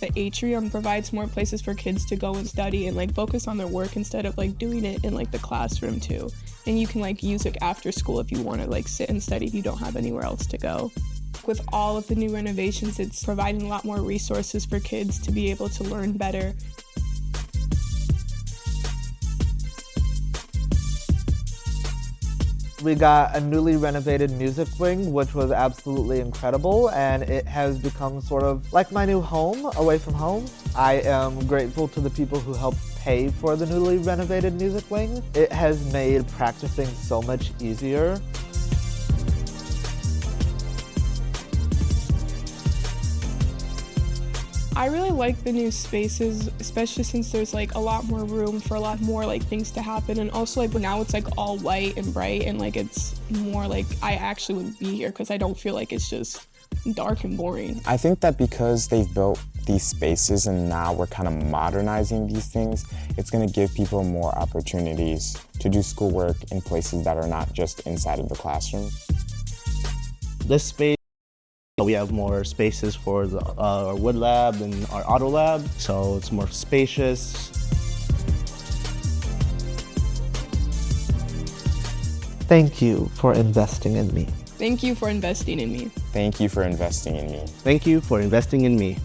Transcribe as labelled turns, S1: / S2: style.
S1: The atrium provides more places for kids to go and study and like focus on their work instead of like doing it in like the classroom too. And you can like use it after school if you want to like sit and study if you don't have anywhere else to go. With all of the new renovations, it's providing a lot more resources for kids to be able to learn better.
S2: We got a newly renovated music wing, which was absolutely incredible, and it has become sort of like my new home, away from home. I am grateful to the people who helped pay for the newly renovated music wing. It has made practicing so much easier.
S1: I really like the new spaces, especially since there's like a lot more room for a lot more like things to happen, and also like now it's like all white and bright and like it's more like I actually would be here because I don't feel like it's just dark and boring.
S3: I think that because they've built these spaces and now we're kind of modernizing these things, it's going to give people more opportunities to do schoolwork in places that are not just inside of the classroom.
S4: This space, we have more spaces for our wood lab and our auto lab, so it's more spacious.
S2: Thank you for investing in me.
S1: Thank you for investing in me.
S3: Thank you for investing in me.
S4: Thank you for investing in me.